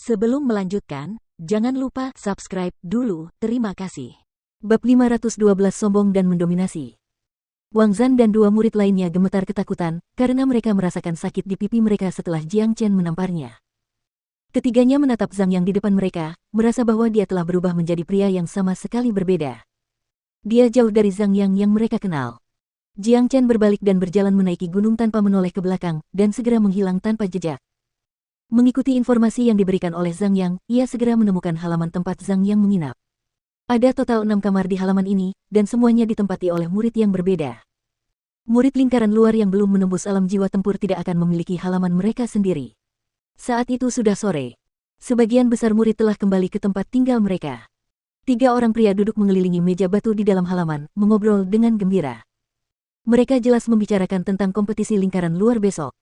Sebelum melanjutkan, jangan lupa subscribe dulu, terima kasih. Bab 512 Sombong dan Mendominasi. Wang Zan dan dua murid lainnya gemetar ketakutan karena mereka merasakan sakit di pipi mereka setelah Jiang Chen menamparnya. Ketiganya menatap Zhang Yang di depan mereka, merasa bahwa dia telah berubah menjadi pria yang sama sekali berbeda. Dia jauh dari Zhang Yang yang mereka kenal. Jiang Chen berbalik dan berjalan menaiki gunung tanpa menoleh ke belakang dan segera menghilang tanpa jejak. Mengikuti informasi yang diberikan oleh Zhang Yang, ia segera menemukan halaman tempat Zhang Yang menginap. Ada total 6 kamar di halaman ini, dan semuanya ditempati oleh murid yang berbeda. Murid lingkaran luar yang belum menembus alam jiwa tempur tidak akan memiliki halaman mereka sendiri. Saat itu sudah sore. Sebagian besar murid telah kembali ke tempat tinggal mereka. 3 orang pria duduk mengelilingi meja batu di dalam halaman, mengobrol dengan gembira. Mereka jelas membicarakan tentang kompetisi lingkaran luar besok.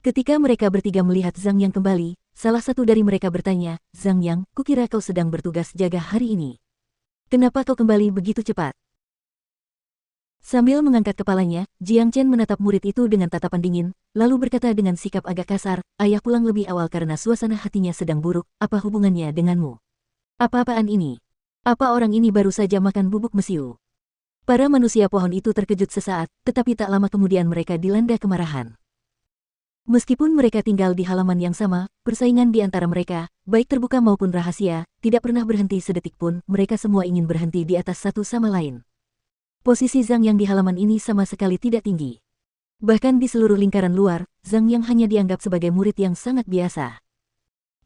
Ketika mereka bertiga melihat Zhang Yang kembali, salah satu dari mereka bertanya, "Zhang Yang, kukira kau sedang bertugas jaga hari ini. Kenapa kau kembali begitu cepat?" Sambil mengangkat kepalanya, Jiang Chen menatap murid itu dengan tatapan dingin, lalu berkata dengan sikap agak kasar, "Ayah pulang lebih awal karena suasana hatinya sedang buruk, apa hubungannya denganmu? Apa-apaan ini? Apa orang ini baru saja makan bubuk mesiu?" Para manusia pohon itu terkejut sesaat, tetapi tak lama kemudian mereka dilanda kemarahan. Meskipun mereka tinggal di halaman yang sama, persaingan di antara mereka, baik terbuka maupun rahasia, tidak pernah berhenti sedetik pun. Mereka semua ingin berhenti di atas satu sama lain. Posisi Zhang Yang di halaman ini sama sekali tidak tinggi. Bahkan di seluruh lingkaran luar, Zhang Yang hanya dianggap sebagai murid yang sangat biasa.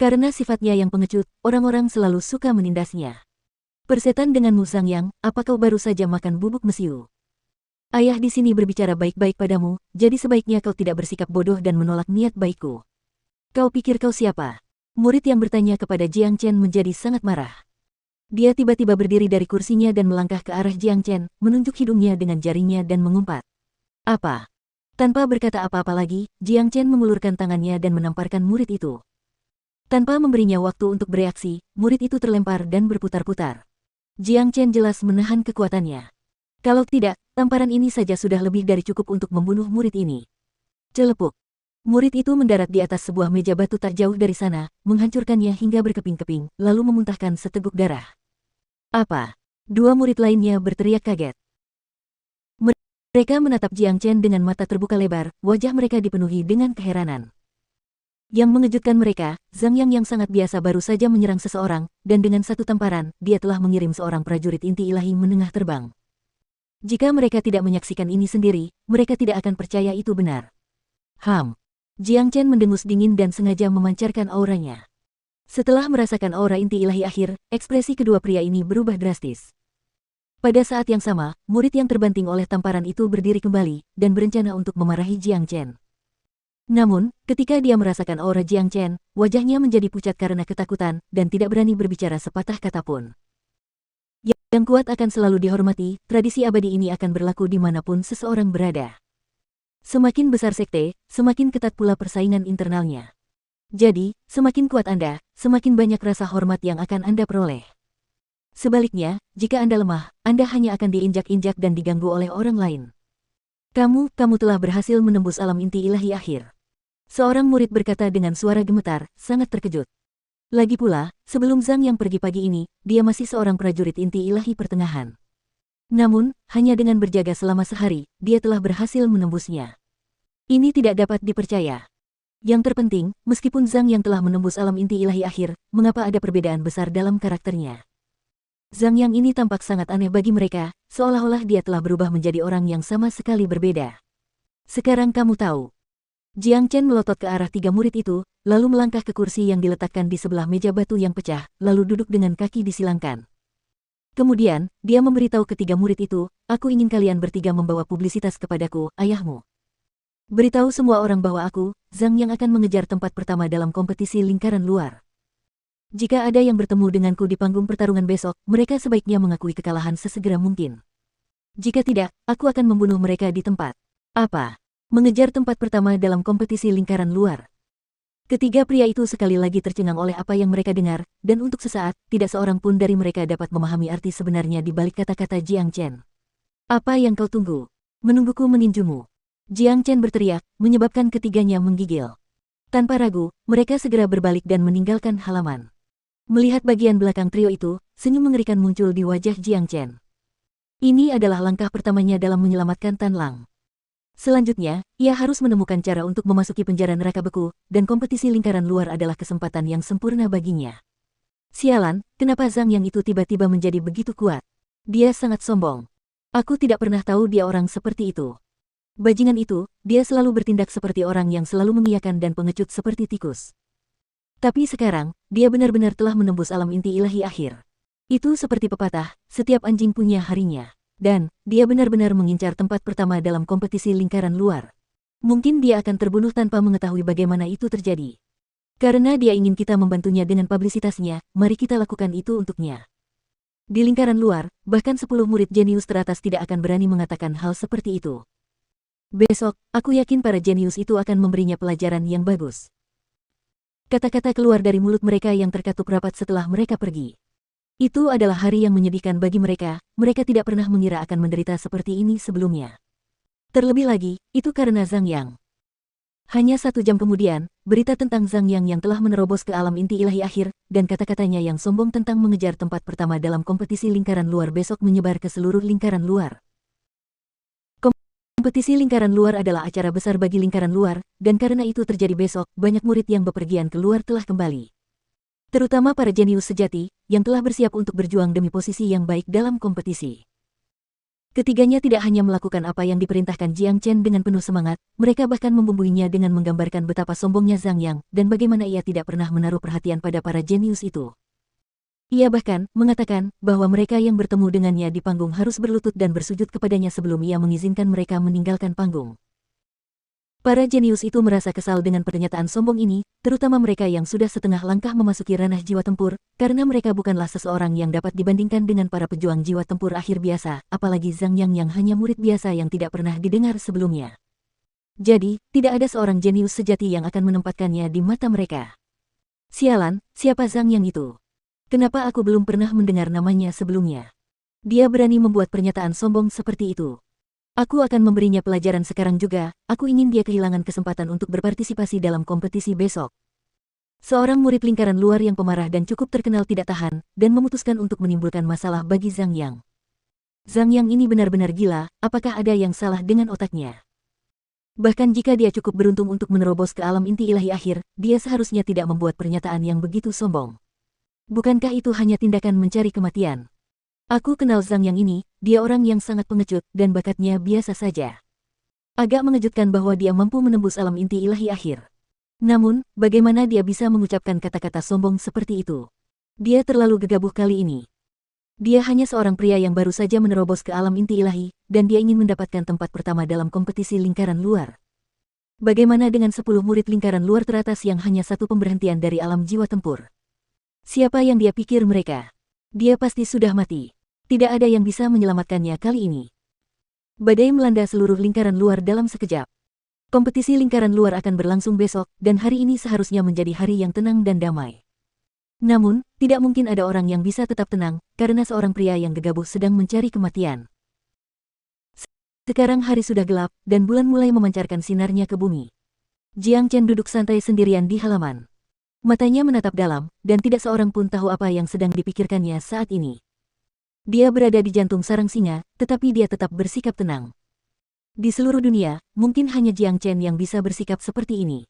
Karena sifatnya yang pengecut, orang-orang selalu suka menindasnya. "Persetan denganmu Zhang Yang, apa kau baru saja makan bubuk mesiu? Ayah di sini berbicara baik-baik padamu, jadi sebaiknya kau tidak bersikap bodoh dan menolak niat baikku. Kau pikir kau siapa?" Murid yang bertanya kepada Jiang Chen menjadi sangat marah. Dia tiba-tiba berdiri dari kursinya dan melangkah ke arah Jiang Chen, menunjuk hidungnya dengan jarinya dan mengumpat. "Apa?" Tanpa berkata apa-apa lagi, Jiang Chen mengulurkan tangannya dan menamparkan murid itu. Tanpa memberinya waktu untuk bereaksi, murid itu terlempar dan berputar-putar. Jiang Chen jelas menahan kekuatannya. Kalau tidak, tamparan ini saja sudah lebih dari cukup untuk membunuh murid ini. Celepuk. Murid itu mendarat di atas sebuah meja batu tak jauh dari sana, menghancurkannya hingga berkeping-keping, lalu memuntahkan seteguk darah. "Apa?" Dua murid lainnya berteriak kaget. Mereka menatap Jiang Chen dengan mata terbuka lebar, wajah mereka dipenuhi dengan keheranan. Yang mengejutkan mereka, Zhang Yang yang sangat biasa baru saja menyerang seseorang, dan dengan satu tamparan, dia telah mengirim seorang prajurit inti ilahi menengah terbang. Jika mereka tidak menyaksikan ini sendiri, mereka tidak akan percaya itu benar. Jiang Chen mendengus dingin dan sengaja memancarkan auranya. Setelah merasakan aura inti ilahi akhir, ekspresi kedua pria ini berubah drastis. Pada saat yang sama, murid yang terbanting oleh tamparan itu berdiri kembali, dan berencana untuk memarahi Jiang Chen. Namun, ketika dia merasakan aura Jiang Chen, wajahnya menjadi pucat karena ketakutan, dan tidak berani berbicara sepatah kata pun. Yang kuat akan selalu dihormati, tradisi abadi ini akan berlaku dimanapun seseorang berada. Semakin besar sekte, semakin ketat pula persaingan internalnya. Jadi, semakin kuat Anda, semakin banyak rasa hormat yang akan Anda peroleh. Sebaliknya, jika Anda lemah, Anda hanya akan diinjak-injak dan diganggu oleh orang lain. Kamu telah berhasil menembus alam inti ilahi akhir." Seorang murid berkata dengan suara gemetar, sangat terkejut. Lagi pula, sebelum Zhang Yang pergi pagi ini, dia masih seorang prajurit inti ilahi pertengahan. Namun, hanya dengan berjaga selama sehari, dia telah berhasil menembusnya. Ini tidak dapat dipercaya. Yang terpenting, meskipun Zhang Yang telah menembus alam inti ilahi akhir, mengapa ada perbedaan besar dalam karakternya? Zhang Yang ini tampak sangat aneh bagi mereka, seolah-olah dia telah berubah menjadi orang yang sama sekali berbeda. "Sekarang kamu tahu." Jiang Chen melotot ke arah 3 murid itu, lalu melangkah ke kursi yang diletakkan di sebelah meja batu yang pecah, lalu duduk dengan kaki disilangkan. Kemudian, dia memberitahu ketiga murid itu, "Aku ingin kalian bertiga membawa publisitas kepadaku, ayahmu. Beritahu semua orang bahwa aku, Zhang Yang akan mengejar tempat pertama dalam kompetisi lingkaran luar. Jika ada yang bertemu denganku di panggung pertarungan besok, mereka sebaiknya mengakui kekalahan sesegera mungkin. Jika tidak, aku akan membunuh mereka di tempat." "Apa? Mengejar tempat pertama dalam kompetisi lingkaran luar?" Ketiga pria itu sekali lagi tercengang oleh apa yang mereka dengar, dan untuk sesaat, tidak seorang pun dari mereka dapat memahami arti sebenarnya di balik kata-kata Jiang Chen. "Apa yang kau tunggu? Menungguku meninjumu?" Jiang Chen berteriak, menyebabkan ketiganya menggigil. Tanpa ragu, mereka segera berbalik dan meninggalkan halaman. Melihat bagian belakang trio itu, senyum mengerikan muncul di wajah Jiang Chen. Ini adalah langkah pertamanya dalam menyelamatkan Tan Lang. Selanjutnya, ia harus menemukan cara untuk memasuki penjara neraka beku, dan kompetisi lingkaran luar adalah kesempatan yang sempurna baginya. Sialan, kenapa Zhang Yang itu tiba-tiba menjadi begitu kuat? Dia sangat sombong. Aku tidak pernah tahu dia orang seperti itu. Bajingan itu, dia selalu bertindak seperti orang yang selalu mengiyakan dan pengecut seperti tikus. Tapi sekarang, dia benar-benar telah menembus alam inti ilahi akhir. Itu seperti pepatah, setiap anjing punya harinya. Dan, dia benar-benar mengincar tempat pertama dalam kompetisi lingkaran luar. Mungkin dia akan terbunuh tanpa mengetahui bagaimana itu terjadi. Karena dia ingin kita membantunya dengan publisitasnya, mari kita lakukan itu untuknya. Di lingkaran luar, bahkan 10 murid jenius teratas tidak akan berani mengatakan hal seperti itu. Besok, aku yakin para jenius itu akan memberinya pelajaran yang bagus. Kata-kata keluar dari mulut mereka yang terkatup rapat setelah mereka pergi. Itu adalah hari yang menyedihkan bagi mereka tidak pernah mengira akan menderita seperti ini sebelumnya. Terlebih lagi, itu karena Zhang Yang. Hanya 1 jam kemudian, berita tentang Zhang Yang yang telah menerobos ke alam inti ilahi akhir, dan kata-katanya yang sombong tentang mengejar tempat pertama dalam kompetisi lingkaran luar besok menyebar ke seluruh lingkaran luar. Kompetisi lingkaran luar adalah acara besar bagi lingkaran luar, dan karena itu terjadi besok, banyak murid yang bepergian keluar telah kembali. Terutama para jenius sejati, yang telah bersiap untuk berjuang demi posisi yang baik dalam kompetisi. Ketiganya tidak hanya melakukan apa yang diperintahkan Jiang Chen dengan penuh semangat, mereka bahkan membumbuinya dengan menggambarkan betapa sombongnya Zhang Yang, dan bagaimana ia tidak pernah menaruh perhatian pada para jenius itu. Ia bahkan mengatakan bahwa mereka yang bertemu dengannya di panggung harus berlutut dan bersujud kepadanya sebelum ia mengizinkan mereka meninggalkan panggung. Para jenius itu merasa kesal dengan pernyataan sombong ini, terutama mereka yang sudah setengah langkah memasuki ranah jiwa tempur, karena mereka bukanlah seseorang yang dapat dibandingkan dengan para pejuang jiwa tempur akhir biasa, apalagi Zhang Yang yang hanya murid biasa yang tidak pernah didengar sebelumnya. Jadi, tidak ada seorang jenius sejati yang akan menempatkannya di mata mereka. Sialan, siapa Zhang Yang itu? Kenapa aku belum pernah mendengar namanya sebelumnya? Dia berani membuat pernyataan sombong seperti itu. Aku akan memberinya pelajaran sekarang juga, aku ingin dia kehilangan kesempatan untuk berpartisipasi dalam kompetisi besok. Seorang murid lingkaran luar yang pemarah dan cukup terkenal tidak tahan, dan memutuskan untuk menimbulkan masalah bagi Zhang Yang. Zhang Yang ini benar-benar gila, apakah ada yang salah dengan otaknya? Bahkan jika dia cukup beruntung untuk menerobos ke alam inti ilahi akhir, dia seharusnya tidak membuat pernyataan yang begitu sombong. Bukankah itu hanya tindakan mencari kematian? Aku kenal Zhang Yang ini, dia orang yang sangat pengecut dan bakatnya biasa saja. Agak mengejutkan bahwa dia mampu menembus alam inti ilahi akhir. Namun, bagaimana dia bisa mengucapkan kata-kata sombong seperti itu? Dia terlalu gegabah kali ini. Dia hanya seorang pria yang baru saja menerobos ke alam inti ilahi, dan dia ingin mendapatkan tempat pertama dalam kompetisi lingkaran luar. Bagaimana dengan 10 murid lingkaran luar teratas yang hanya satu pemberhentian dari alam jiwa tempur? Siapa yang dia pikir mereka? Dia pasti sudah mati. Tidak ada yang bisa menyelamatkannya kali ini. Badai melanda seluruh lingkaran luar dalam sekejap. Kompetisi lingkaran luar akan berlangsung besok, dan hari ini seharusnya menjadi hari yang tenang dan damai. Namun, tidak mungkin ada orang yang bisa tetap tenang, karena seorang pria yang gegabah sedang mencari kematian. Sekarang hari sudah gelap, dan bulan mulai memancarkan sinarnya ke bumi. Jiang Chen duduk santai sendirian di halaman. Matanya menatap dalam, dan tidak seorang pun tahu apa yang sedang dipikirkannya saat ini. Dia berada di jantung sarang singa, tetapi dia tetap bersikap tenang. Di seluruh dunia, mungkin hanya Jiang Chen yang bisa bersikap seperti ini.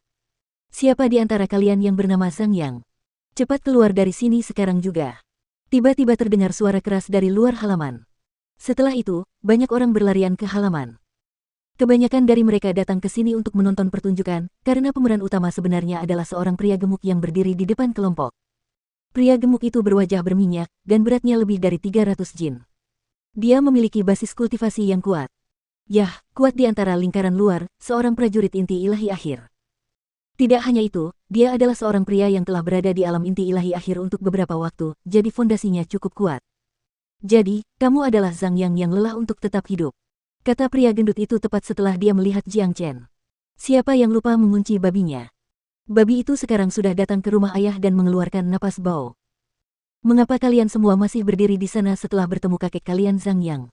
Siapa di antara kalian yang bernama Zhang Yang? Cepat keluar dari sini sekarang juga. Tiba-tiba terdengar suara keras dari luar halaman. Setelah itu, banyak orang berlarian ke halaman. Kebanyakan dari mereka datang ke sini untuk menonton pertunjukan, karena pemeran utama sebenarnya adalah seorang pria gemuk yang berdiri di depan kelompok. Pria gemuk itu berwajah berminyak, dan beratnya lebih dari 300 jin. Dia memiliki basis kultivasi yang kuat. Yah, kuat di antara lingkaran luar, seorang prajurit inti ilahi akhir. Tidak hanya itu, dia adalah seorang pria yang telah berada di alam inti ilahi akhir untuk beberapa waktu, jadi fondasinya cukup kuat. Jadi, kamu adalah Zhang Yang yang lelah untuk tetap hidup. Kata pria gendut itu tepat setelah dia melihat Jiang Chen. Siapa yang lupa mengunci babinya? Babi itu sekarang sudah datang ke rumah ayah dan mengeluarkan napas bau. Mengapa kalian semua masih berdiri di sana setelah bertemu kakek kalian Zhang Yang?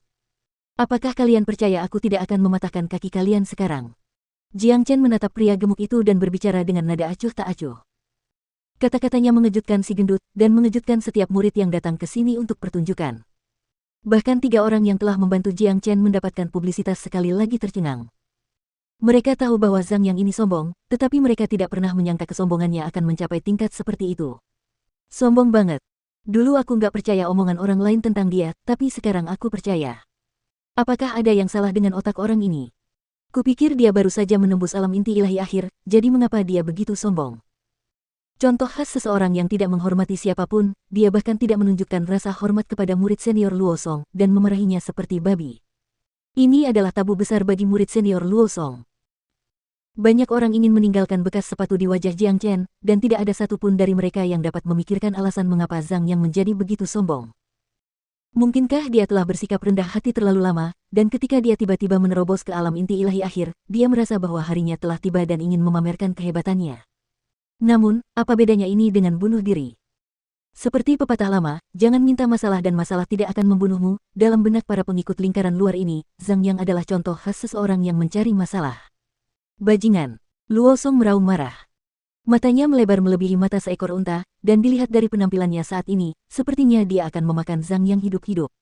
Apakah kalian percaya aku tidak akan mematahkan kaki kalian sekarang? Jiang Chen menatap pria gemuk itu dan berbicara dengan nada acuh tak acuh. Kata-katanya mengejutkan si gendut dan mengejutkan setiap murid yang datang ke sini untuk pertunjukan. Bahkan 3 orang yang telah membantu Jiang Chen mendapatkan publisitas sekali lagi tercengang. Mereka tahu bahwa Zhang Yang ini sombong, tetapi mereka tidak pernah menyangka kesombongannya akan mencapai tingkat seperti itu. Sombong banget. Dulu aku nggak percaya omongan orang lain tentang dia, tapi sekarang aku percaya. Apakah ada yang salah dengan otak orang ini? Kupikir dia baru saja menembus alam inti ilahi akhir, jadi mengapa dia begitu sombong? Contoh khas seseorang yang tidak menghormati siapapun, dia bahkan tidak menunjukkan rasa hormat kepada murid senior Luo Song dan memarahinya seperti babi. Ini adalah tabu besar bagi murid senior Luo Song. Banyak orang ingin meninggalkan bekas sepatu di wajah Jiang Chen, dan tidak ada satupun dari mereka yang dapat memikirkan alasan mengapa Zhang Yang menjadi begitu sombong. Mungkinkah dia telah bersikap rendah hati terlalu lama, dan ketika dia tiba-tiba menerobos ke alam inti ilahi akhir, dia merasa bahwa harinya telah tiba dan ingin memamerkan kehebatannya. Namun, apa bedanya ini dengan bunuh diri? Seperti pepatah lama, jangan minta masalah dan masalah tidak akan membunuhmu. Dalam benak para pengikut lingkaran luar ini, Zhang Yang adalah contoh khas seseorang yang mencari masalah. Bajingan. Luo Song meraung marah. Matanya melebar melebihi mata seekor unta, dan dilihat dari penampilannya saat ini, sepertinya dia akan memakan Zhang Yang hidup-hidup.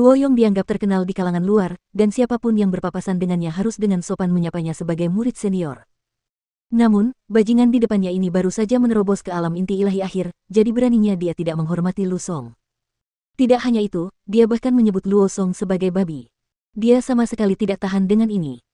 Luo Yong dianggap terkenal di kalangan luar, dan siapapun yang berpapasan dengannya harus dengan sopan menyapanya sebagai murid senior. Namun, bajingan di depannya ini baru saja menerobos ke alam inti ilahi akhir, jadi beraninya dia tidak menghormati Lu Song. Tidak hanya itu, dia bahkan menyebut Luo Song sebagai babi. Dia sama sekali tidak tahan dengan ini.